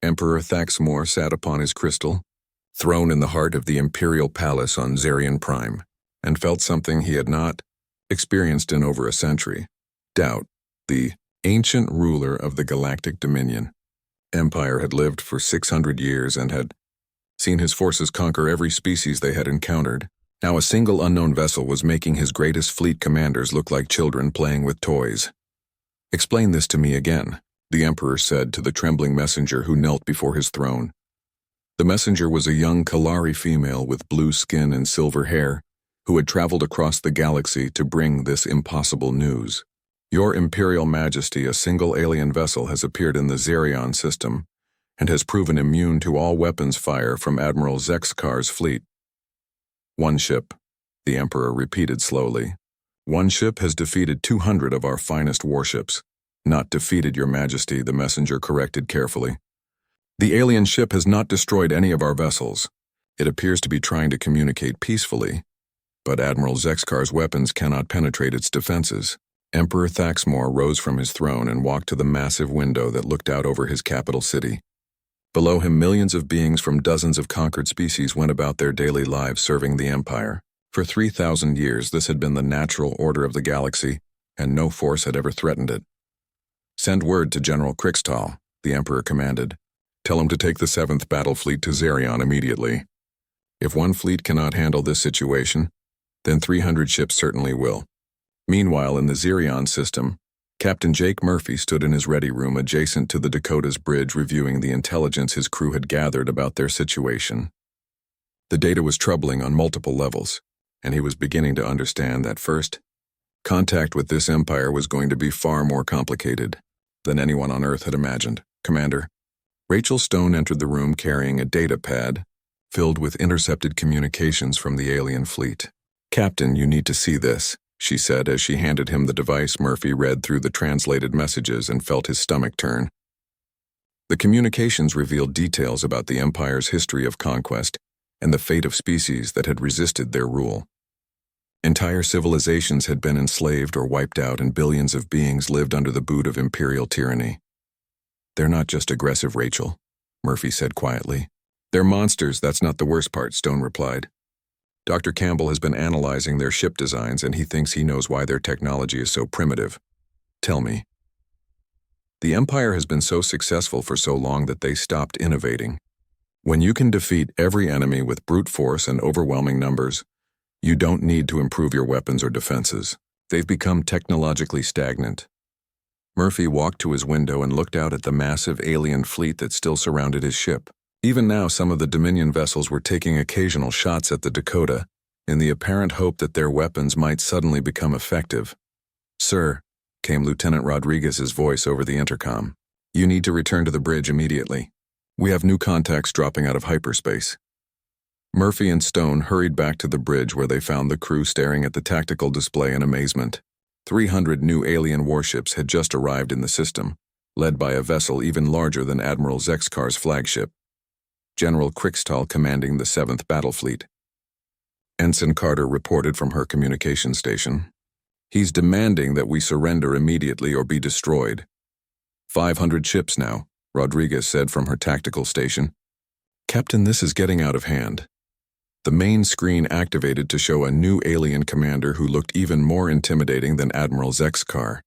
Emperor Thaxmor sat upon his crystal throne in the heart of the imperial palace on Zarian Prime, and felt something he had not experienced in over a century. Doubt, the ancient ruler of the Galactic Dominion. Empire had lived for 600 years and had seen his forces conquer every species they had encountered. Now a single unknown vessel was making his greatest fleet commanders look like children playing with toys. "Explain this to me again," the Emperor said to the trembling messenger who knelt before his throne. The messenger was a young Kalari female with blue skin and silver hair, who had traveled across the galaxy to bring this impossible news. "Your Imperial Majesty, a single alien vessel has appeared in the Zarion system and has proven immune to all weapons fire from Admiral Zexkar's fleet." "One ship," the Emperor repeated slowly. "One ship has defeated 200 of our finest warships." "Not defeated, Your Majesty," the messenger corrected carefully. "The alien ship has not destroyed any of our vessels. It appears to be trying to communicate peacefully, but Admiral Zexkar's weapons cannot penetrate its defenses." Emperor Thaxmor rose from his throne and walked to the massive window that looked out over his capital city. Below him, millions of beings from dozens of conquered species went about their daily lives serving the Empire. For 3,000 years, this had been the natural order of the galaxy, and no force had ever threatened it. "Send word to General Krixtal," the Emperor commanded. "Tell him to take the 7th Battle Fleet to Zarion immediately. If one fleet cannot handle this situation, then 300 ships certainly will." Meanwhile, in the Zarion system, Captain Jake Murphy stood in his ready room adjacent to the Dakota's bridge reviewing the intelligence his crew had gathered about their situation. The data was troubling on multiple levels, and he was beginning to understand that first, contact with this empire was going to be far more complicated than anyone on Earth had imagined. "Commander." Rachel Stone entered the room carrying a data pad filled with intercepted communications from the alien fleet. "Captain, you need to see this," she said as she handed him the device. Murphy read through the translated messages and felt his stomach turn. The communications revealed details about the Empire's history of conquest and the fate of species that had resisted their rule. Entire civilizations had been enslaved or wiped out, and billions of beings lived under the boot of imperial tyranny. "They're not just aggressive, Rachel," Murphy said quietly. "They're monsters, that's not the worst part," Stone replied. "Dr. Campbell has been analyzing their ship designs, and he thinks he knows why their technology is so primitive." "Tell me." "The Empire has been so successful for so long that they stopped innovating. When you can defeat every enemy with brute force and overwhelming numbers, you don't need to improve your weapons or defenses. They've become technologically stagnant." Murphy walked to his window and looked out at the massive alien fleet that still surrounded his ship. Even now, some of the Dominion vessels were taking occasional shots at the Dakota, in the apparent hope that their weapons might suddenly become effective. "Sir," came Lieutenant Rodriguez's voice over the intercom, "you need to return to the bridge immediately. We have new contacts dropping out of hyperspace." Murphy and Stone hurried back to the bridge, where they found the crew staring at the tactical display in amazement. 300 new alien warships had just arrived in the system, led by a vessel even larger than Admiral Zexkar's flagship, General Krixtal commanding the 7th Battle Fleet. Ensign Carter reported from her communication station. "He's demanding that we surrender immediately or be destroyed." 500 ships now," Rodriguez said from her tactical station. "Captain, this is getting out of hand." The main screen activated to show a new alien commander who looked even more intimidating than Admiral Zexkar.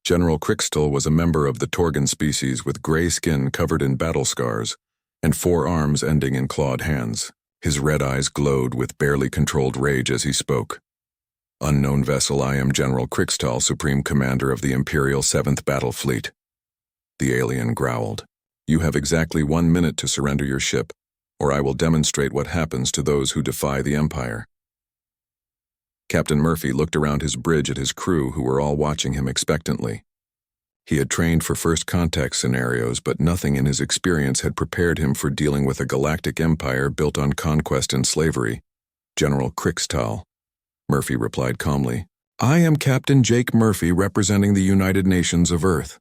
General Krixtal was a member of the Torgan species with gray skin covered in battle scars and 4 arms ending in clawed hands. His red eyes glowed with barely controlled rage as he spoke. "Unknown vessel, I am General Krixtal, Supreme Commander of the Imperial 7th Battle Fleet." The alien growled. "You have exactly 1 minute to surrender your ship, or I will demonstrate what happens to those who defy the Empire." Captain Murphy looked around his bridge at his crew, who were all watching him expectantly. He had trained for first contact scenarios, but nothing in his experience had prepared him for dealing with a galactic empire built on conquest and slavery. "General Krixtal," Murphy replied calmly. "I am Captain Jake Murphy, representing the United Nations of Earth.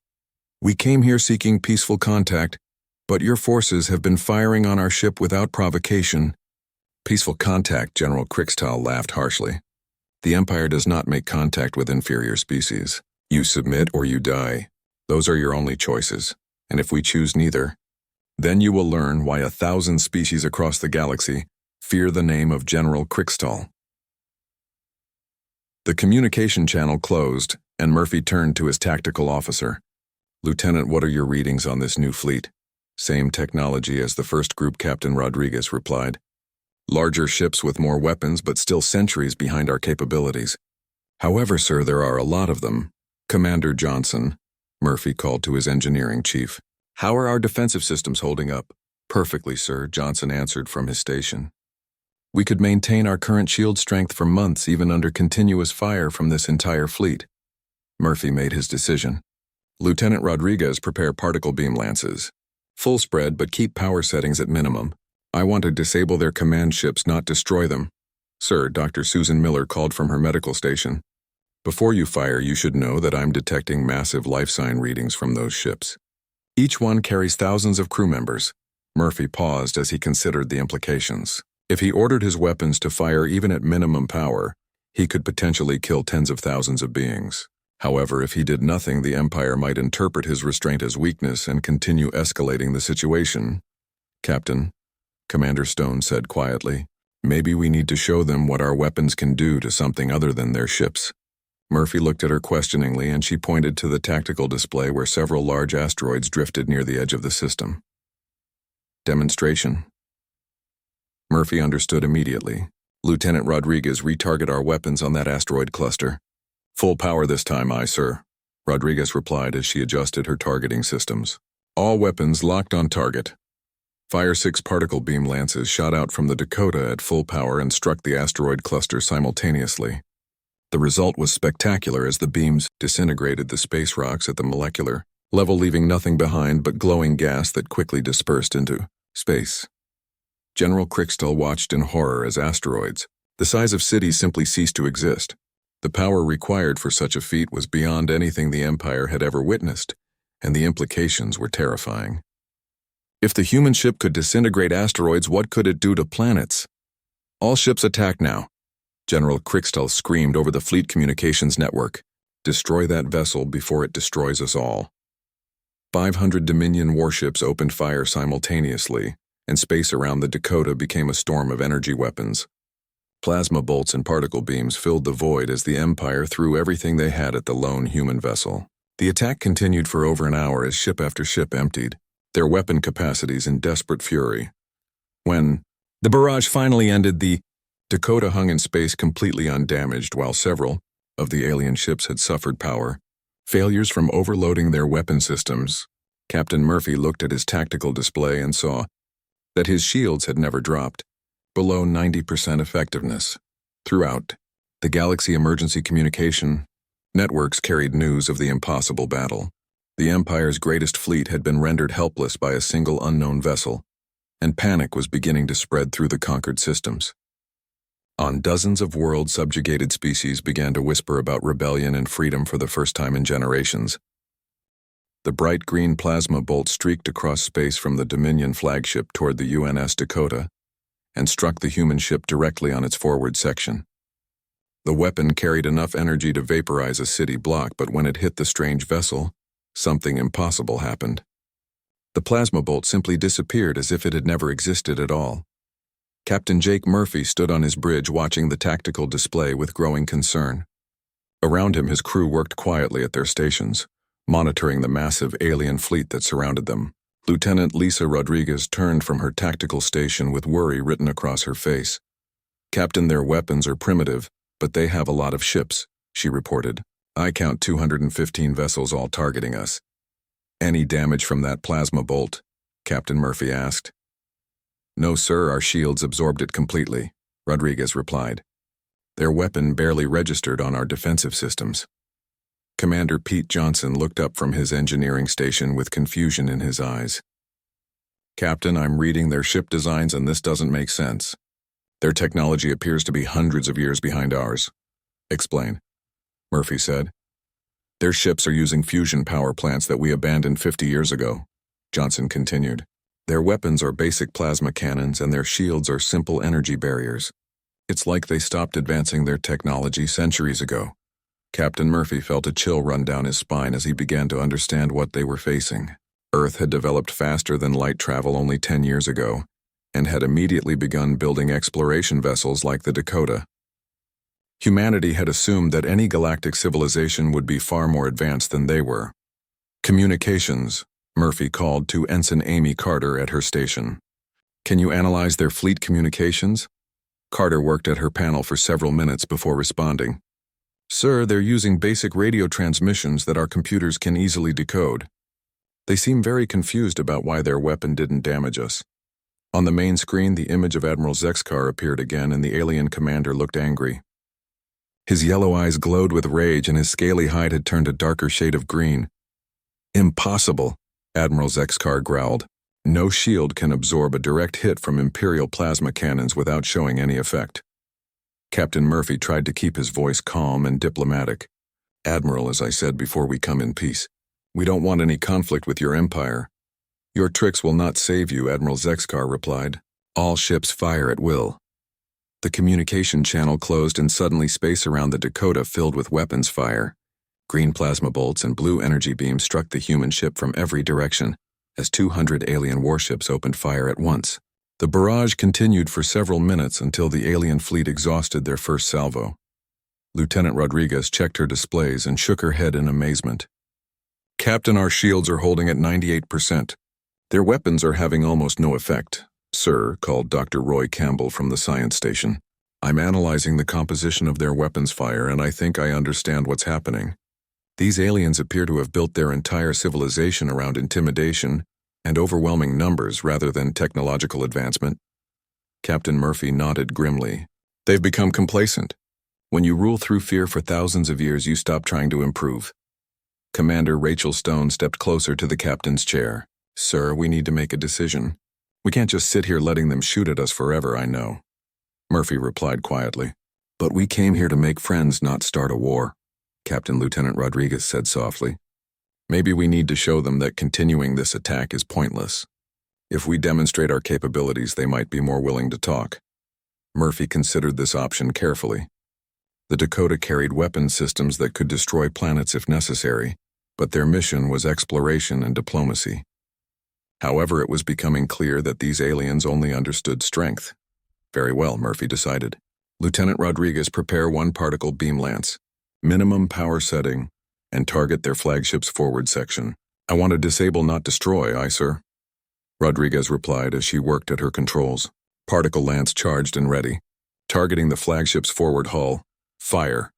We came here seeking peaceful contact, but your forces have been firing on our ship without provocation." "Peaceful contact," General Krixtal laughed harshly. "The Empire does not make contact with inferior species. You submit or you die. Those are your only choices, and if we choose neither, Then you will learn why 1,000 species across the galaxy fear the name of General Kriegstall. The communication channel closed, and Murphy turned to his tactical officer. "Lieutenant, what are your readings on this new fleet?" "Same technology as the first group," Captain Rodriguez replied. "Larger ships with more weapons, but still centuries behind our capabilities. However, sir, there are a lot of them." "Commander Johnson," Murphy called to his engineering chief. "How are our defensive systems holding up?" "Perfectly, sir," Johnson answered from his station. "We could maintain our current shield strength for months even under continuous fire from this entire fleet." Murphy made his decision. "Lieutenant Rodriguez, prepare particle beam lances. Full spread, but keep power settings at minimum. I want to disable their command ships, not destroy them." "Sir," Dr. Susan Miller called from her medical station. "Before you fire, you should know that I'm detecting massive life sign readings from those ships. Each one carries thousands of crew members." Murphy paused as he considered the implications. If he ordered his weapons to fire even at minimum power, he could potentially kill tens of thousands of beings. However, if he did nothing, the Empire might interpret his restraint as weakness and continue escalating the situation. "Captain," Commander Stone said quietly, "maybe we need to show them what our weapons can do to something other than their ships." Murphy looked at her questioningly, and she pointed to the tactical display where several large asteroids drifted near the edge of the system. "Demonstration." Murphy understood immediately. "Lieutenant Rodriguez, retarget our weapons on that asteroid cluster." "Full power this time, aye, sir," Rodriguez replied as she adjusted her targeting systems. "All weapons locked on target." Fire 6 particle beam lances shot out from the Dakota at full power and struck the asteroid cluster simultaneously. The result was spectacular as the beams disintegrated the space rocks at the molecular level, leaving nothing behind but glowing gas that quickly dispersed into space. General Kriegstall watched in horror as asteroids, the size of cities, simply ceased to exist. The power required for such a feat was beyond anything the Empire had ever witnessed, and the implications were terrifying. If the human ship could disintegrate asteroids, what could it do to planets? "All ships attack now," General Kriegstall screamed over the fleet communications network. "Destroy that vessel before it destroys us all." 500 Dominion warships opened fire simultaneously, and space around the Dakota became a storm of energy weapons. Plasma bolts and particle beams filled the void as the Empire threw everything they had at the lone human vessel. The attack continued for over an hour as ship after ship emptied, their weapon capacities in desperate fury. When the barrage finally ended, the Dakota hung in space completely undamaged, while several of the alien ships had suffered power failures from overloading their weapon systems. Captain Murphy looked at his tactical display and saw that his shields had never dropped below 90% effectiveness. Throughout, the Galaxy emergency communication networks carried news of the impossible battle. The Empire's greatest fleet had been rendered helpless by a single unknown vessel, and panic was beginning to spread through the conquered systems. On dozens of world-subjugated species began to whisper about rebellion and freedom for the first time in generations. The bright green plasma bolt streaked across space from the Dominion flagship toward the UNS Dakota and struck the human ship directly on its forward section. The weapon carried enough energy to vaporize a city block, but when it hit the strange vessel, something impossible happened. The plasma bolt simply disappeared as if it had never existed at all. Captain Jake Murphy stood on his bridge watching the tactical display with growing concern. Around him, his crew worked quietly at their stations, monitoring the massive alien fleet that surrounded them. Lieutenant Lisa Rodriguez turned from her tactical station with worry written across her face. "Captain, their weapons are primitive, but they have a lot of ships," she reported. "I count 215 vessels all targeting us." "Any damage from that plasma bolt?" Captain Murphy asked. "No, sir, our shields absorbed it completely," Rodriguez replied. "Their weapon barely registered on our defensive systems." Commander Pete Johnson looked up from his engineering station with confusion in his eyes. "Captain, I'm reading their ship designs and this doesn't make sense. Their technology appears to be hundreds of years behind ours." "Explain," Murphy said. "Their ships are using fusion power plants that we abandoned 50 years ago," Johnson continued. "Their weapons are basic plasma cannons and their shields are simple energy barriers. It's like they stopped advancing their technology centuries ago." Captain Murphy felt a chill run down his spine as he began to understand what they were facing. Earth had developed faster than light travel only 10 years ago, and had immediately begun building exploration vessels like the Dakota. Humanity had assumed that any galactic civilization would be far more advanced than they were. Communications, Murphy called to Ensign Amy Carter at her station. Can you analyze their fleet communications? Carter worked at her panel for several minutes before responding. Sir, they're using basic radio transmissions that our computers can easily decode. They seem very confused about why their weapon didn't damage us. On the main screen, the image of Admiral Zexkar appeared again, and the alien commander looked angry. His yellow eyes glowed with rage, and his scaly hide had turned a darker shade of green. Impossible, Admiral Zexkar growled. No shield can absorb a direct hit from Imperial plasma cannons without showing any effect. Captain Murphy tried to keep his voice calm and diplomatic. Admiral, as I said before, we come in peace. We don't want any conflict with your empire. Your tricks will not save you, Admiral Zexkar replied. All ships fire at will. The communication channel closed, and suddenly space around the Dakota filled with weapons fire. Green plasma bolts and blue energy beams struck the human ship from every direction, as 200 alien warships opened fire at once. The barrage continued for several minutes until the alien fleet exhausted their first salvo. Lieutenant Rodriguez checked her displays and shook her head in amazement. Captain, our shields are holding at 98%. Their weapons are having almost no effect. Sir, called Dr. Roy Campbell from the science station. I'm analyzing the composition of their weapons fire, and I think I understand what's happening. These aliens appear to have built their entire civilization around intimidation and overwhelming numbers rather than technological advancement. Captain Murphy nodded grimly. They've become complacent. When you rule through fear for thousands of years, you stop trying to improve. Commander Rachel Stone stepped closer to the captain's chair. Sir, we need to make a decision. We can't just sit here letting them shoot at us forever, I know. Murphy replied quietly. But we came here to make friends, not start a war, Captain Lieutenant Rodriguez said softly. Maybe we need to show them that continuing this attack is pointless. If we demonstrate our capabilities, they might be more willing to talk. Murphy considered this option carefully. The Dakota carried weapons systems that could destroy planets if necessary, but their mission was exploration and diplomacy. However, it was becoming clear that these aliens only understood strength. Very well, Murphy decided. Lieutenant Rodriguez, prepare one particle beam lance, minimum power setting, and target their flagship's forward section. I want to disable, not destroy, aye, sir. Rodriguez replied as she worked at her controls. Particle lance charged and ready. Targeting the flagship's forward hull. Fire.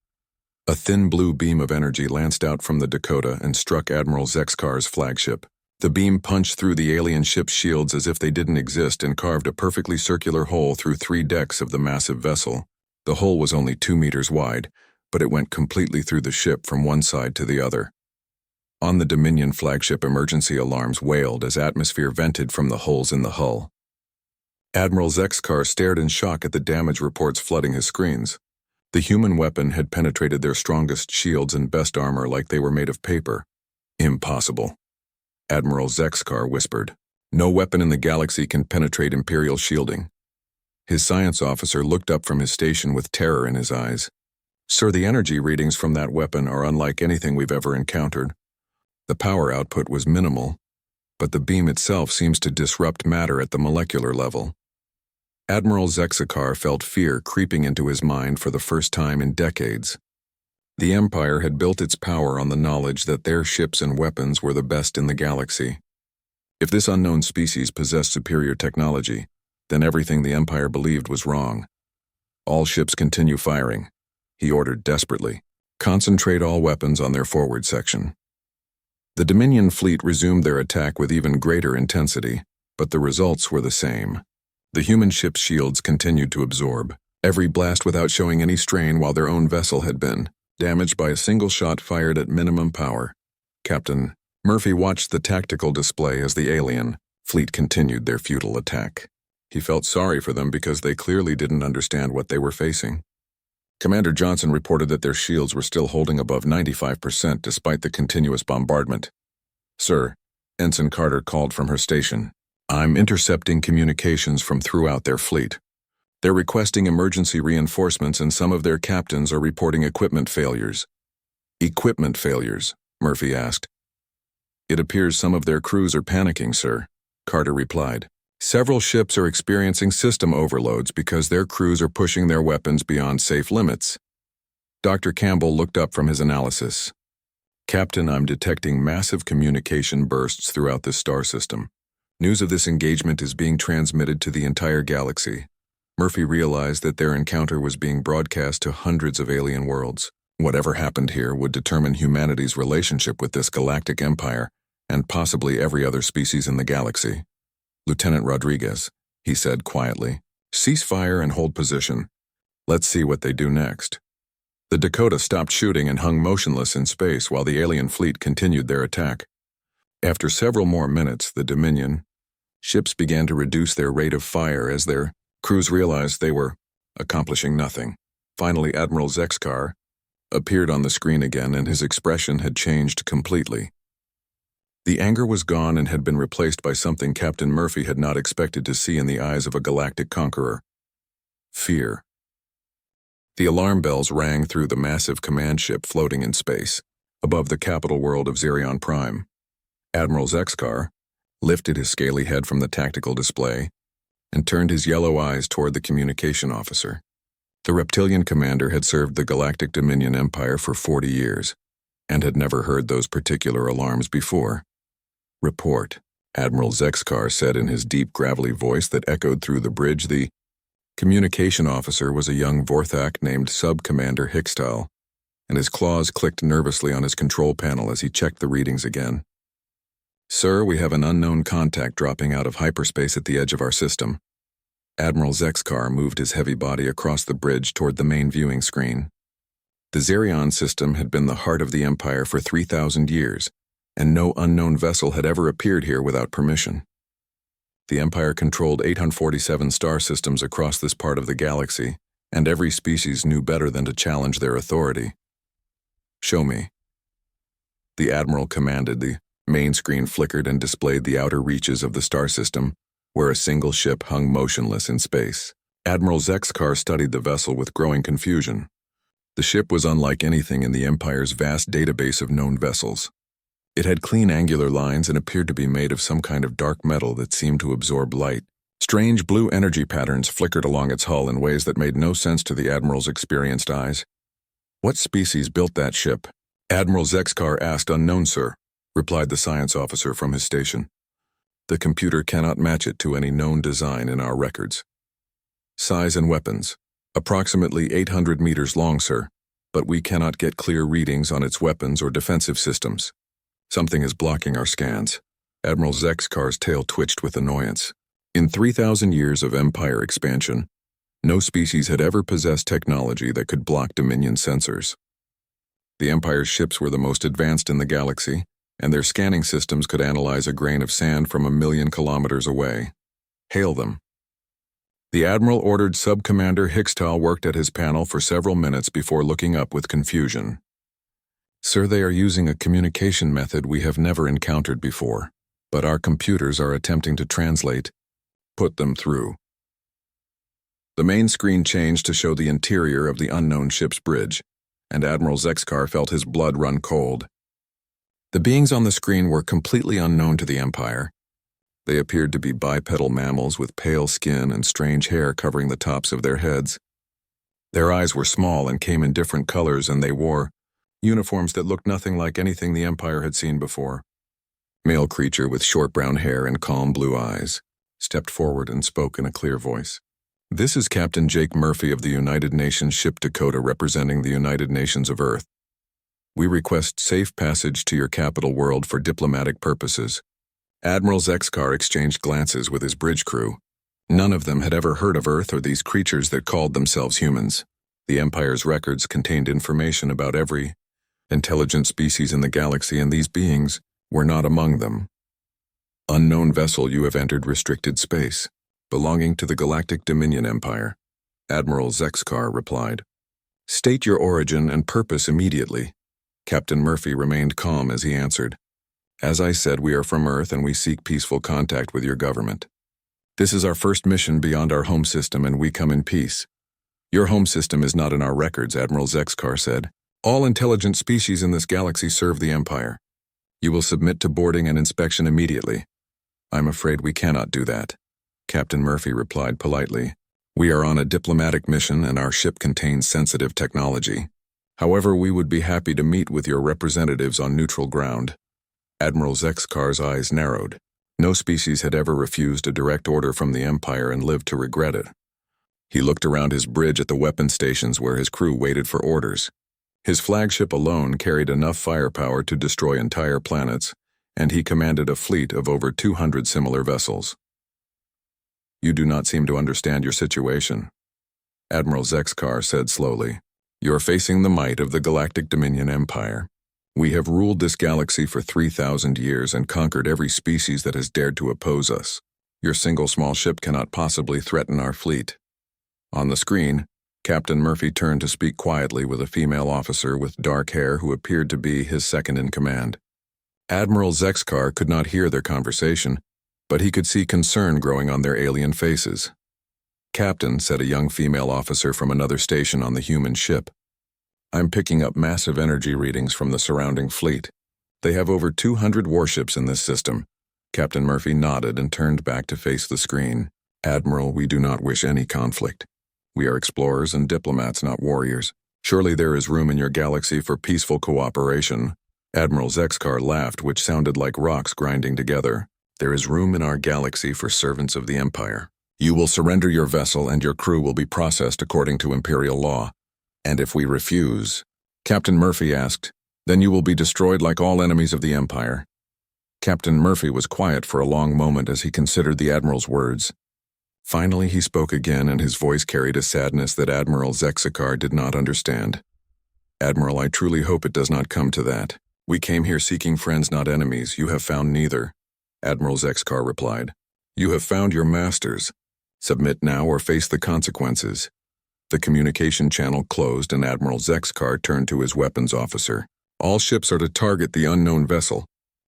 A thin blue beam of energy lanced out from the Dakota and struck Admiral Zexkar's flagship. The beam punched through the alien ship's shields as if they didn't exist and carved a perfectly circular hole through 3 decks of the massive vessel. The hole was only 2 meters wide, but it went completely through the ship from one side to the other. On the Dominion flagship, emergency alarms wailed as atmosphere vented from the holes in the hull. Admiral Zexkar stared in shock at the damage reports flooding his screens. The human weapon had penetrated their strongest shields and best armor like they were made of paper. Impossible. Admiral Zexkar whispered. No weapon in the galaxy can penetrate Imperial shielding. His science officer looked up from his station with terror in his eyes. Sir, the energy readings from that weapon are unlike anything we've ever encountered. The power output was minimal, but the beam itself seems to disrupt matter at the molecular level. Admiral Zexkar felt fear creeping into his mind for the first time in decades. The Empire had built its power on the knowledge that their ships and weapons were the best in the galaxy. If this unknown species possessed superior technology, then everything the Empire believed was wrong. All ships continue firing, he ordered desperately. Concentrate all weapons on their forward section. The Dominion fleet resumed their attack with even greater intensity, but the results were the same. The human ship's shields continued to absorb every blast without showing any strain, while their own vessel had been damaged by a single shot fired at minimum power. Captain Murphy watched the tactical display as the alien fleet continued their futile attack. He felt sorry for them because they clearly didn't understand what they were facing. Commander Johnson reported that their shields were still holding above 95% despite the continuous bombardment. Sir, Ensign Carter called from her station. I'm intercepting communications from throughout their fleet. They're requesting emergency reinforcements, and some of their captains are reporting equipment failures. Equipment failures? Murphy asked. It appears some of their crews are panicking, sir, Carter replied. Several ships are experiencing system overloads because their crews are pushing their weapons beyond safe limits. Dr. Campbell looked up from his analysis. Captain, I'm detecting massive communication bursts throughout this star system. News of this engagement is being transmitted to the entire galaxy. Murphy realized that their encounter was being broadcast to hundreds of alien worlds. Whatever happened here would determine humanity's relationship with this galactic empire and possibly every other species in the galaxy. Lieutenant Rodriguez, he said quietly, cease fire and hold position. Let's see what they do next. The Dakota stopped shooting and hung motionless in space while the alien fleet continued their attack. After several more minutes, the Dominion ships began to reduce their rate of fire as their crews realized they were accomplishing nothing. Finally, Admiral Zexkar appeared on the screen again, and his expression had changed completely. The anger was gone and had been replaced by something Captain Murphy had not expected to see in the eyes of a galactic conqueror. Fear. The alarm bells rang through the massive command ship floating in space, above the capital world of Zerion Prime. Admiral Zexkar lifted his scaly head from the tactical display and turned his yellow eyes toward the communication officer. The reptilian commander had served the Galactic Dominion Empire for 40 years and had never heard those particular alarms before. Report, Admiral Zexkar said in his deep, gravelly voice that echoed through the bridge. The communication officer was a young Vorthak named Sub-Commander Hickstal, and his claws clicked nervously on his control panel as he checked the readings again. Sir, we have an unknown contact dropping out of hyperspace at the edge of our system. Admiral Zexkar moved his heavy body across the bridge toward the main viewing screen. The Zerion system had been the heart of the Empire for 3,000 years, and no unknown vessel had ever appeared here without permission. The Empire controlled 847 star systems across this part of the galaxy, and every species knew better than to challenge their authority. Show me. The Admiral commanded. The main screen flickered and displayed the outer reaches of the star system, where a single ship hung motionless in space. Admiral Zexkar studied the vessel with growing confusion. The ship was unlike anything in the Empire's vast database of known vessels. It had clean angular lines and appeared to be made of some kind of dark metal that seemed to absorb light. Strange blue energy patterns flickered along its hull in ways that made no sense to the Admiral's experienced eyes. What species built that ship? Admiral Zexkar asked. Unknown, sir, replied the science officer from his station. The computer cannot match it to any known design in our records. Size and weapons. Approximately 800 meters long, sir, but we cannot get clear readings on its weapons or defensive systems. Something is blocking our scans. Admiral Zexkar's tail twitched with annoyance. In 3,000 years of Empire expansion, no species had ever possessed technology that could block Dominion sensors. The Empire's ships were the most advanced in the galaxy, and their scanning systems could analyze a grain of sand from 1,000,000 kilometers away. Hail them. The Admiral ordered Sub-Commander Hickstal worked at his panel for several minutes before looking up with confusion. Sir, they are using a communication method we have never encountered before, but our computers are attempting to translate. Put them through. The main screen changed to show the interior of the unknown ship's bridge, and Admiral Zexkar felt his blood run cold. The beings on the screen were completely unknown to the Empire. They appeared to be bipedal mammals with pale skin and strange hair covering the tops of their heads. Their eyes were small and came in different colors, and they wore uniforms that looked nothing like anything the Empire had seen before. Male creature with short brown hair and calm blue eyes stepped forward and spoke in a clear voice. This is Captain Jake Murphy of the United Nations Ship Dakota, representing the United Nations of Earth. We request safe passage to your capital world for diplomatic purposes. Admiral Zexkar exchanged glances with his bridge crew. None of them had ever heard of Earth or these creatures that called themselves humans. The Empire's records contained information about every intelligent species in the galaxy, and these beings were not among them. Unknown vessel, you have entered restricted space, belonging to the Galactic Dominion Empire, Admiral Zexkar replied. State your origin and purpose immediately. Captain Murphy remained calm as he answered. As I said, we are from Earth and we seek peaceful contact with your government. This is our first mission beyond our home system, and we come in peace. Your home system is not in our records, Admiral Zexkar said. All intelligent species in this galaxy serve the Empire. You will submit to boarding and inspection immediately. I'm afraid we cannot do that, Captain Murphy replied politely. We are on a diplomatic mission and our ship contains sensitive technology. However, we would be happy to meet with your representatives on neutral ground. Admiral Zexkar's eyes narrowed. No species had ever refused a direct order from the Empire and lived to regret it. He looked around his bridge at the weapon stations where his crew waited for orders. His flagship alone carried enough firepower to destroy entire planets, and he commanded a fleet of over 200 similar vessels. You do not seem to understand your situation, Admiral Zexkar said slowly. You are facing the might of the Galactic Dominion Empire. We have ruled this galaxy for 3,000 years and conquered every species that has dared to oppose us. Your single small ship cannot possibly threaten our fleet. On the screen, Captain Murphy turned to speak quietly with a female officer with dark hair who appeared to be his second-in-command. Admiral Zexkar could not hear their conversation, but he could see concern growing on their alien faces. Captain, said a young female officer from another station on the human ship. I'm picking up massive energy readings from the surrounding fleet. They have over 200 warships in this system. Captain Murphy nodded and turned back to face the screen. Admiral, we do not wish any conflict. We are explorers and diplomats, not warriors. Surely there is room in your galaxy for peaceful cooperation. Admiral Zexkar laughed, which sounded like rocks grinding together. There is room in our galaxy for servants of the Empire. You will surrender your vessel and your crew will be processed according to Imperial law. And if we refuse, Captain Murphy asked, then you will be destroyed like all enemies of the Empire. Captain Murphy was quiet for a long moment as he considered the Admiral's words. Finally he spoke again and his voice carried a sadness that Admiral Zexkar did not understand. Admiral, I truly hope it does not come to that. We came here seeking friends, not enemies. You have found neither. Admiral Zexkar replied. You have found your masters. Submit now or face the consequences. The communication channel closed and Admiral Zexkar turned to his weapons officer. All ships are to target the unknown vessel.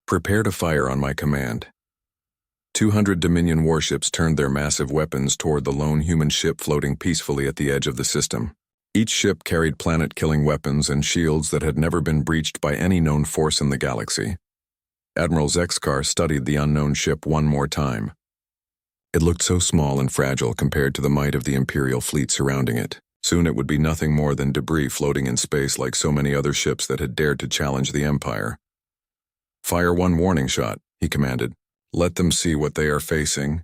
Prepare to fire on my command. 200 Dominion warships turned their massive weapons toward the lone human ship floating peacefully at the edge of the system. Each ship carried planet-killing weapons and shields that had never been breached by any known force in the galaxy. Admiral Zexkar studied the unknown ship one more time. It looked so small and fragile compared to the might of the Imperial fleet surrounding it. Soon it would be nothing more than debris floating in space like so many other ships that had dared to challenge the Empire. Fire one warning shot, he commanded. Let them see what they are facing.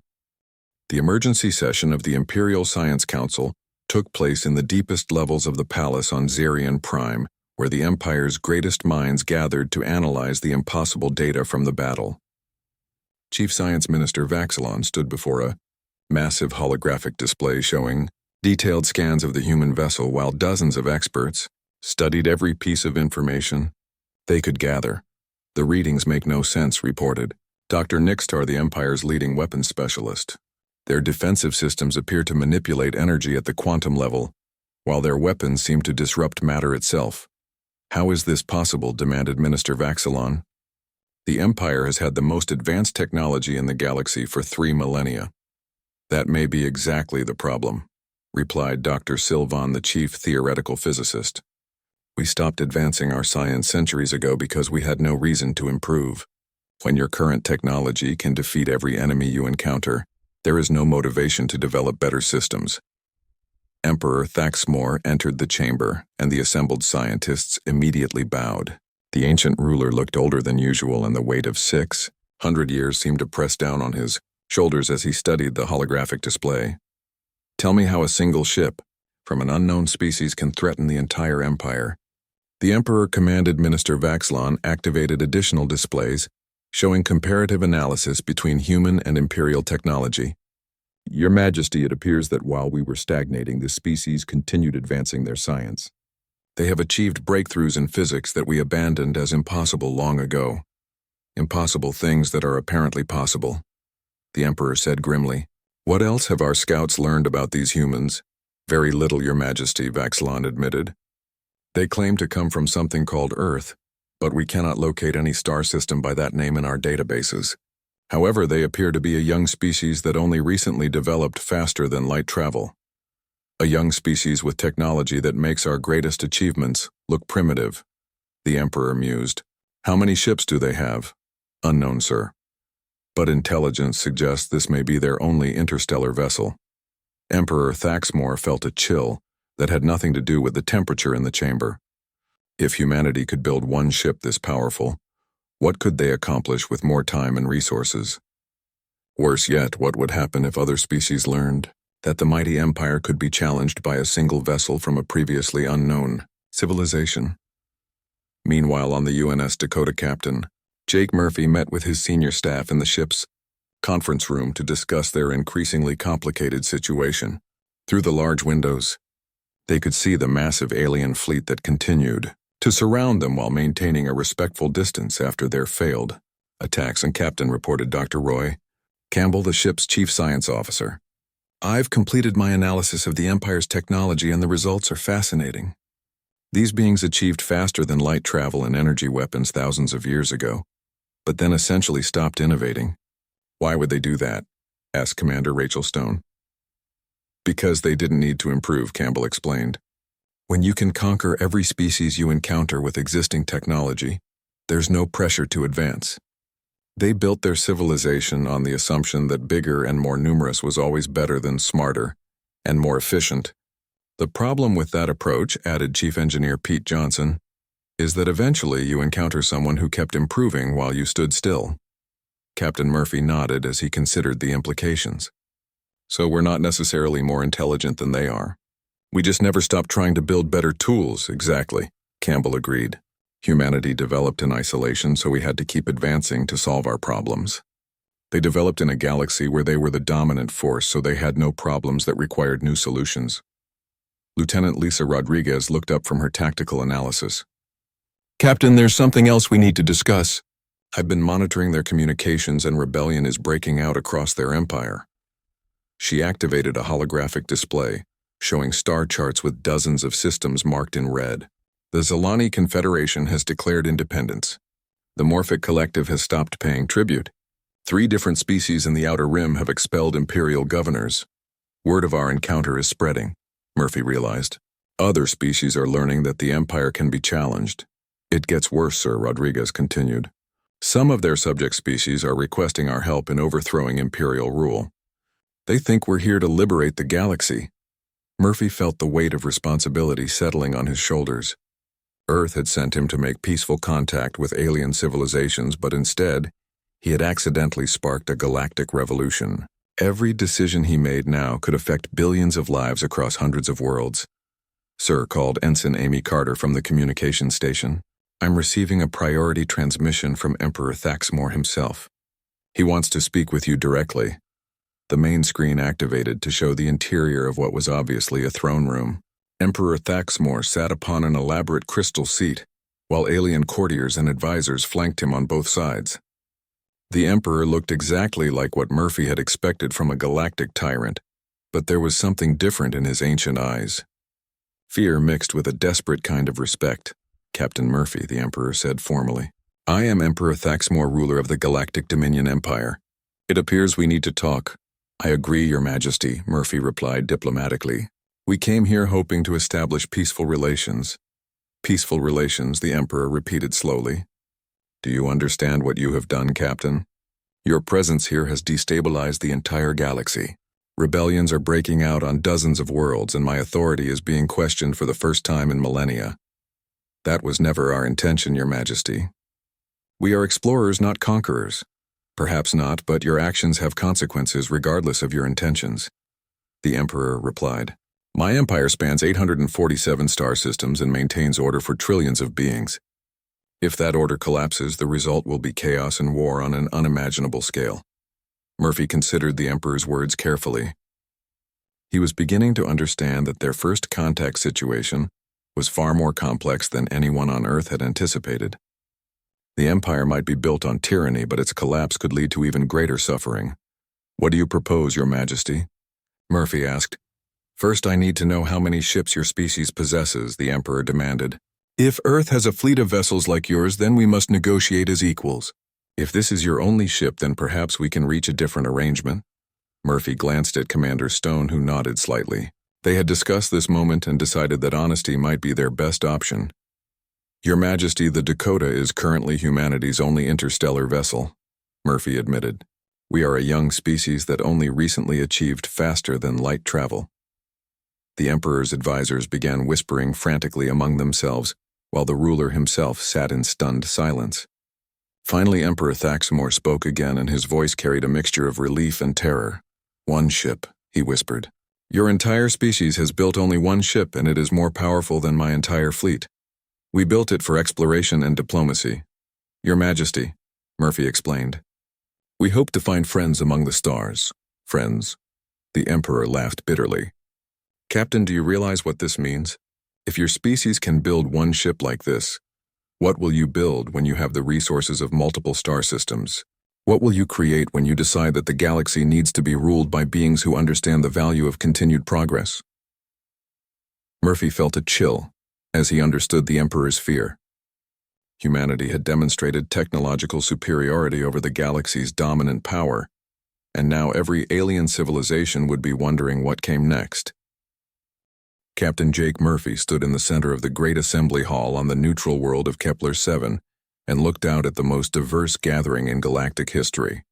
The emergency session of the Imperial Science Council took place in the deepest levels of the palace on Zarian Prime, where the Empire's greatest minds gathered to analyze the impossible data from the battle. Chief Science Minister Vaxilon stood before a massive holographic display showing detailed scans of the human vessel while dozens of experts studied every piece of information they could gather. The readings make no sense, reported Dr. Nixtar, the Empire's leading weapons specialist. Their defensive systems appear to manipulate energy at the quantum level, while their weapons seem to disrupt matter itself. How is this possible? Demanded Minister Vaxilon. The Empire has had the most advanced technology in the galaxy for 3 millennia. That may be exactly the problem, replied Dr. Sylvan, the chief theoretical physicist. We stopped advancing our science centuries ago because we had no reason to improve. When your current technology can defeat every enemy you encounter, there is no motivation to develop better systems. Emperor Thaxmore entered the chamber, and the assembled scientists immediately bowed. The ancient ruler looked older than usual, and the weight of 600 years seemed to press down on his shoulders as he studied the holographic display. Tell me how a single ship from an unknown species can threaten the entire empire. The Emperor commanded Minister Vaxilon activated additional displays showing comparative analysis between human and imperial technology. Your Majesty, it appears that while we were stagnating, this species continued advancing their science. They have achieved breakthroughs in physics that we abandoned as impossible long ago. Impossible things that are apparently possible, the Emperor said grimly. What else have our scouts learned about these humans? Very little, Your Majesty, Vaxilon admitted. They claim to come from something called Earth, but we cannot locate any star system by that name in our databases. However, they appear to be a young species that only recently developed faster than light travel. A young species with technology that makes our greatest achievements look primitive, the Emperor mused. How many ships do they have? Unknown, sir. But intelligence suggests this may be their only interstellar vessel. Emperor Thaxmore felt a chill that had nothing to do with the temperature in the chamber. If humanity could build one ship this powerful, what could they accomplish with more time and resources? Worse yet, what would happen if other species learned that the mighty empire could be challenged by a single vessel from a previously unknown civilization? Meanwhile, on the UNS Dakota captain, Jake Murphy met with his senior staff in the ship's conference room to discuss their increasingly complicated situation. Through the large windows, they could see the massive alien fleet that continued to surround them while maintaining a respectful distance after their failed attacks. And Captain reported Dr. Roy Campbell, the ship's chief science officer. I've completed my analysis of the Empire's technology and the results are fascinating. These beings achieved faster than light travel and energy weapons thousands of years ago, but then essentially stopped innovating. Why would they do that? Asked Commander Rachel Stone. Because they didn't need to improve, Campbell explained. When you can conquer every species you encounter with existing technology, there's no pressure to advance. They built their civilization on the assumption that bigger and more numerous was always better than smarter and more efficient. The problem with that approach, added Chief Engineer Pete Johnson, is that eventually you encounter someone who kept improving while you stood still. Captain Murphy nodded as he considered the implications. So we're not necessarily more intelligent than they are. We just never stopped trying to build better tools, exactly, Campbell agreed. Humanity developed in isolation, so we had to keep advancing to solve our problems. They developed in a galaxy where they were the dominant force, so they had no problems that required new solutions. Lieutenant Lisa Rodriguez looked up from her tactical analysis. Captain, there's something else we need to discuss. I've been monitoring their communications and rebellion is breaking out across their empire. She activated a holographic display, showing star charts with dozens of systems marked in red. The Zalani Confederation has declared independence. The Morphic Collective has stopped paying tribute. 3 different species in the Outer Rim have expelled Imperial governors. Word of our encounter is spreading, Murphy realized. Other species are learning that the Empire can be challenged. It gets worse, sir, Rodriguez continued. Some of their subject species are requesting our help in overthrowing Imperial rule. They think we're here to liberate the galaxy. Murphy felt the weight of responsibility settling on his shoulders. Earth had sent him to make peaceful contact with alien civilizations, but instead, he had accidentally sparked a galactic revolution. Every decision he made now could affect billions of lives across hundreds of worlds. Sir, called Ensign Amy Carter from the communications station. I'm receiving a priority transmission from Emperor Thaxmore himself. He wants to speak with you directly. The main screen activated to show the interior of what was obviously a throne room. Emperor Thaxmore sat upon an elaborate crystal seat, while alien courtiers and advisors flanked him on both sides. The Emperor looked exactly like what Murphy had expected from a galactic tyrant, but there was something different in his ancient eyes. Fear mixed with a desperate kind of respect. Captain Murphy, the Emperor said formally. I am Emperor Thaxmore, ruler of the Galactic Dominion Empire. It appears we need to talk. I agree, Your Majesty, Murphy replied diplomatically. We came here hoping to establish peaceful relations. Peaceful relations, the Emperor repeated slowly. Do you understand what you have done, Captain? Your presence here has destabilized the entire galaxy. Rebellions are breaking out on dozens of worlds, and my authority is being questioned for the first time in millennia. That was never our intention, Your Majesty. We are explorers, not conquerors. Perhaps not, but your actions have consequences regardless of your intentions. The Emperor replied. My empire spans 847 star systems and maintains order for trillions of beings. If that order collapses, the result will be chaos and war on an unimaginable scale. Murphy considered the Emperor's words carefully. He was beginning to understand that their first contact situation was far more complex than anyone on Earth had anticipated. The Empire might be built on tyranny, but its collapse could lead to even greater suffering. What do you propose, Your Majesty? Murphy asked. First, I need to know how many ships your species possesses, the Emperor demanded. If Earth has a fleet of vessels like yours, then we must negotiate as equals. If this is your only ship, then perhaps we can reach a different arrangement. Murphy glanced at Commander Stone, who nodded slightly. They had discussed this moment and decided that honesty might be their best option. Your Majesty, the Dakota is currently humanity's only interstellar vessel, Murphy admitted. We are a young species that only recently achieved faster than light travel. The Emperor's advisors began whispering frantically among themselves, while the ruler himself sat in stunned silence. Finally, Emperor Thaxamor spoke again, and his voice carried a mixture of relief and terror. "One ship," he whispered. "Your entire species has built only one ship, and it is more powerful than my entire fleet. We built it for exploration and diplomacy." "Your Majesty," Murphy explained, "we hope to find friends among the stars." "Friends?" The Emperor laughed bitterly. "Captain, do you realize what this means? If your species can build one ship like this, what will you build when you have the resources of multiple star systems? What will you create when you decide that the galaxy needs to be ruled by beings who understand the value of continued progress?" Murphy felt a chill as he understood the Emperor's fear. Humanity had demonstrated technological superiority over the galaxy's dominant power, and now every alien civilization would be wondering what came next. Captain Jake Murphy stood in the center of the Great Assembly Hall on the neutral world of Kepler-7 and looked out at the most diverse gathering in galactic history.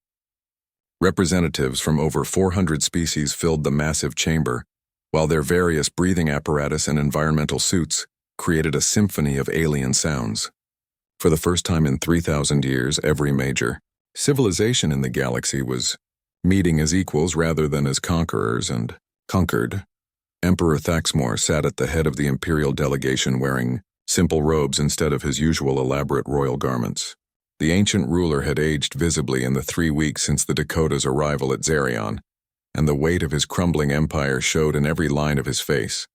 Representatives from over 400 species filled the massive chamber, while their various breathing apparatus and environmental suits created a symphony of alien sounds. For the first time in 3,000 years, every major civilization in the galaxy was meeting as equals rather than as conquerors and conquered. Emperor Thaxamor sat at the head of the imperial delegation wearing simple robes instead of his usual elaborate royal garments. The ancient ruler had aged visibly in the 3 weeks since the Dakota's arrival at Zarion, and the weight of his crumbling empire showed in every line of his face.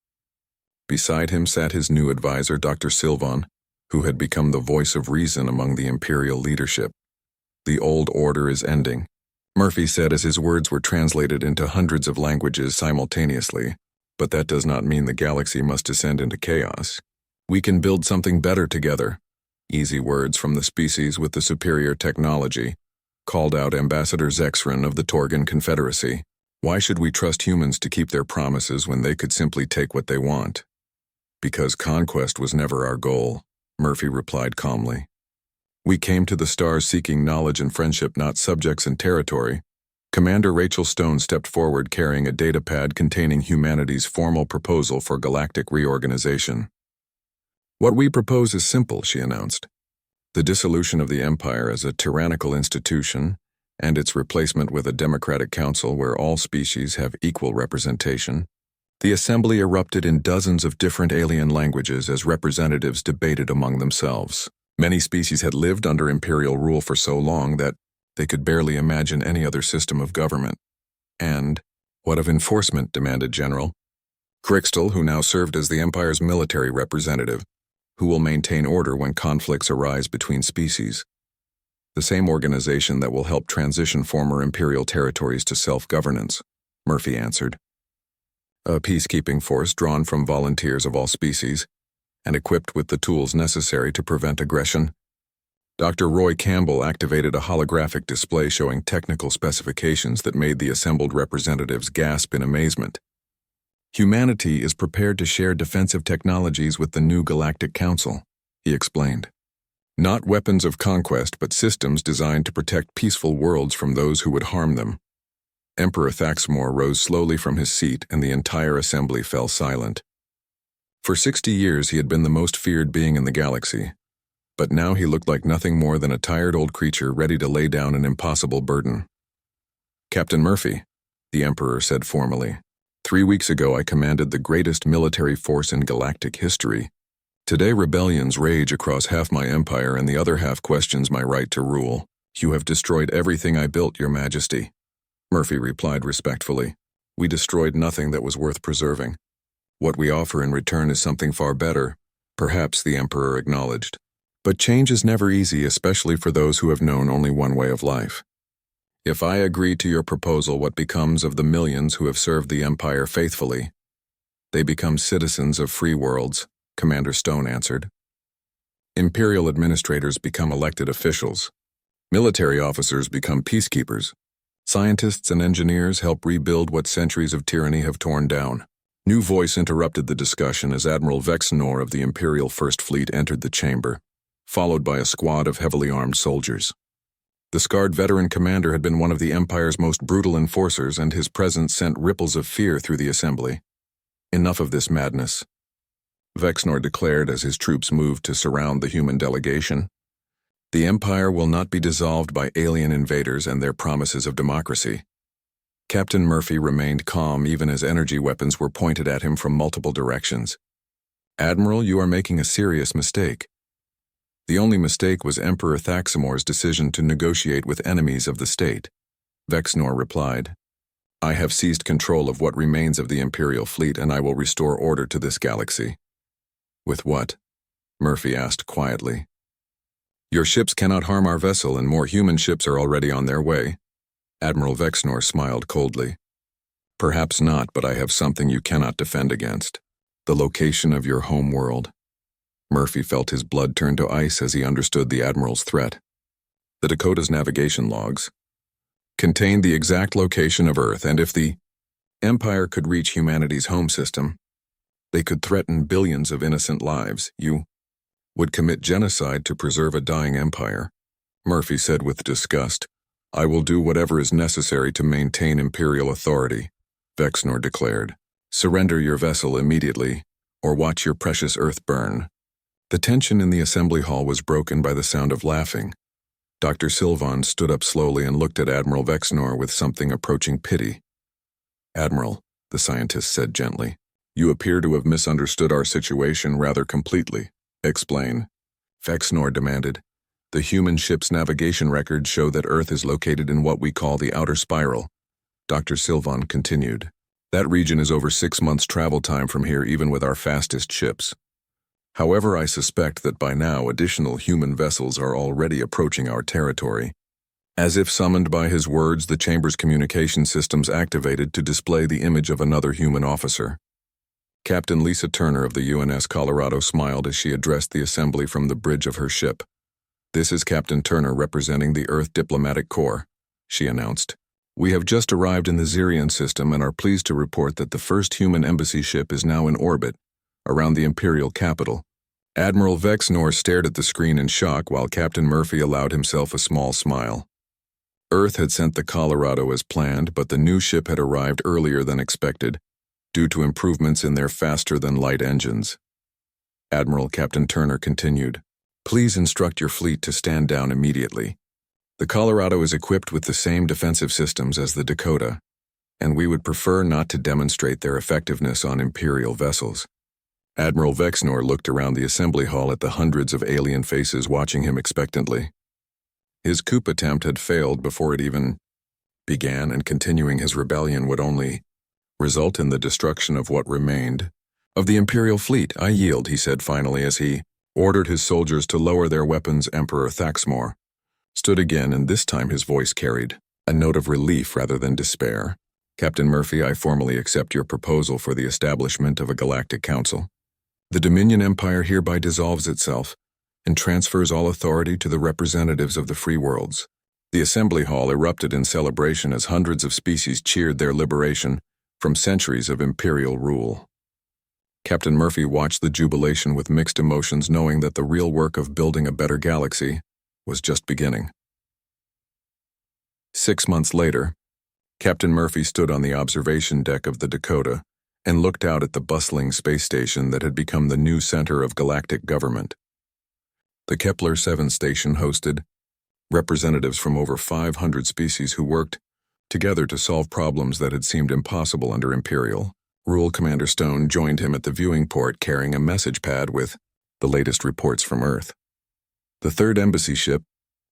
Beside him sat his new advisor, Dr. Sylvan, who had become the voice of reason among the imperial leadership. "The old order is ending," Murphy said as his words were translated into hundreds of languages simultaneously. "But that does not mean the galaxy must descend into chaos. We can build something better together." Easy words from the species with the superior technology, called out Ambassador Zexran of the Torgan Confederacy. "Why should we trust humans to keep their promises when they could simply take what they want?" "Because conquest was never our goal," Murphy replied calmly. "We came to the stars seeking knowledge and friendship, not subjects and territory." Commander Rachel Stone stepped forward carrying a datapad containing humanity's formal proposal for galactic reorganization. "What we propose is simple," she announced. "The dissolution of the Empire as a tyrannical institution and its replacement with a democratic council where all species have equal representation." The assembly erupted in dozens of different alien languages as representatives debated among themselves. Many species had lived under imperial rule for so long that they could barely imagine any other system of government. "And what of enforcement?" demanded General Crixtal, who now served as the Empire's military representative. "Who will maintain order when conflicts arise between species?" "The same organization that will help transition former imperial territories to self-governance," Murphy answered. "A peacekeeping force drawn from volunteers of all species and equipped with the tools necessary to prevent aggression." Dr. Roy Campbell activated a holographic display showing technical specifications that made the assembled representatives gasp in amazement. "Humanity is prepared to share defensive technologies with the new Galactic Council," he explained. "Not weapons of conquest, but systems designed to protect peaceful worlds from those who would harm them." Emperor Thaxamor rose slowly from his seat, and the entire assembly fell silent. For 60 years he had been the most feared being in the galaxy, but now he looked like nothing more than a tired old creature ready to lay down an impossible burden. "Captain Murphy," the Emperor said formally, 3 weeks ago I commanded the greatest military force in galactic history. Today rebellions rage across half my empire and the other half questions my right to rule. You have destroyed everything I built, Your Majesty." Murphy replied respectfully. "We destroyed nothing that was worth preserving. What we offer in return is something far better," perhaps the Emperor acknowledged. "But change is never easy, especially for those who have known only one way of life. If I agree to your proposal, what becomes of the millions who have served the Empire faithfully?" "They become citizens of free worlds," Commander Stone answered. "Imperial administrators become elected officials. Military officers become peacekeepers. Scientists and engineers help rebuild what centuries of tyranny have torn down." New voice interrupted the discussion as Admiral Vexnor of the Imperial First Fleet entered the chamber, followed by a squad of heavily armed soldiers. The scarred veteran commander had been one of the Empire's most brutal enforcers, and his presence sent ripples of fear through the assembly. "Enough of this madness," Vexnor declared as his troops moved to surround the human delegation. "The Empire will not be dissolved by alien invaders and their promises of democracy." Captain Murphy remained calm even as energy weapons were pointed at him from multiple directions. "Admiral, you are making a serious mistake." "The only mistake was Emperor Thaxamor's decision to negotiate with enemies of the state," Vexnor replied. "I have seized control of what remains of the Imperial fleet, and I will restore order to this galaxy." "With what?" Murphy asked quietly. "Your ships cannot harm our vessel, and more human ships are already on their way." Admiral Vexnor smiled coldly. "Perhaps not, but I have something you cannot defend against. The location of your home world." Murphy felt his blood turn to ice as he understood the Admiral's threat. The Dakota's navigation logs contained the exact location of Earth, and if the Empire could reach humanity's home system, they could threaten billions of innocent lives. "You would commit genocide to preserve a dying empire," Murphy said with disgust. "I will do whatever is necessary to maintain Imperial authority," Vexnor declared. "Surrender your vessel immediately, or watch your precious Earth burn." The tension in the assembly hall was broken by the sound of laughing. Dr. Sylvan stood up slowly and looked at Admiral Vexnor with something approaching pity. "Admiral," the scientist said gently, "you appear to have misunderstood our situation rather completely. Explain." Vexnor demanded. "The human ship's navigation records show that Earth is located in what we call the outer spiral," Dr. Sylvan continued. "That region is over 6 months' travel time from here, even with our fastest ships. However, I suspect that by now additional human vessels are already approaching our territory." As if summoned by his words, the chamber's communication systems activated to display the image of another human officer. Captain Lisa Turner of the UNS Colorado smiled as she addressed the assembly from the bridge of her ship. "This is Captain Turner representing the Earth Diplomatic Corps," she announced. "We have just arrived in the Zirian system and are pleased to report that the first human embassy ship is now in orbit around the Imperial capital." Admiral Vexnor stared at the screen in shock while Captain Murphy allowed himself a small smile. Earth had sent the Colorado as planned, but the new ship had arrived earlier than expected, due to improvements in their faster-than-light engines. Admiral Captain Turner continued, "Please instruct your fleet to stand down immediately. The Colorado is equipped with the same defensive systems as the Dakota, and we would prefer not to demonstrate their effectiveness on Imperial vessels." Admiral Vexnor looked around the assembly hall at the hundreds of alien faces watching him expectantly. His coup attempt had failed before it even began, and continuing his rebellion would only result in the destruction of what remained of the Imperial fleet. "I yield," he said finally as he ordered his soldiers to lower their weapons. Emperor Thaxamor stood again, and this time his voice carried a note of relief rather than despair. "Captain Murphy, I formally accept your proposal for the establishment of a Galactic Council. The Dominion Empire hereby dissolves itself and transfers all authority to the representatives of the free worlds." The assembly hall erupted in celebration as hundreds of species cheered their liberation from centuries of Imperial rule. Captain Murphy watched the jubilation with mixed emotions, knowing that the real work of building a better galaxy was just beginning. 6 months later, Captain Murphy stood on the observation deck of the Dakota and looked out at the bustling space station that had become the new center of galactic government. The Kepler 7 station hosted representatives from over 500 species who worked together to solve problems that had seemed impossible under Imperial rule. Commander Stone joined him at the viewing port carrying a message pad with the latest reports from Earth. "The third embassy ship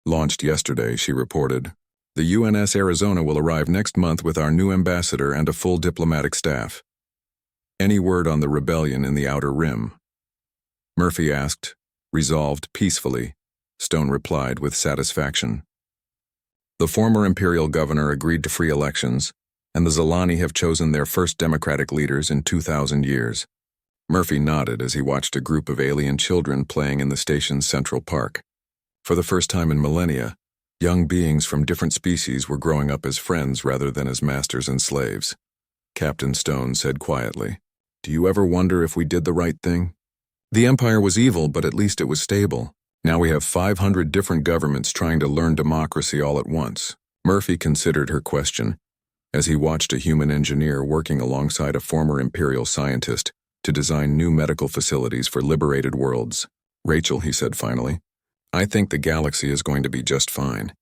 launched yesterday," she reported. "The UNS Arizona will arrive next month with our new ambassador and a full diplomatic staff." "Any word on the rebellion in the Outer Rim?" Murphy asked. "Resolved peacefully," Stone replied with satisfaction. "The former Imperial governor agreed to free elections, and the Zalani have chosen their first democratic leaders in 2,000 years. Murphy nodded as he watched a group of alien children playing in the station's central park. For the first time in millennia, young beings from different species were growing up as friends rather than as masters and slaves. Captain Stone said quietly, Do you ever wonder if we did the right thing? The Empire was evil, but at least it was stable. Now we have 500 different governments trying to learn democracy all at once. Murphy considered her question as he watched a human engineer working alongside a former Imperial scientist to design new medical facilities for liberated worlds. Rachel, he said finally, I think the galaxy is going to be just fine.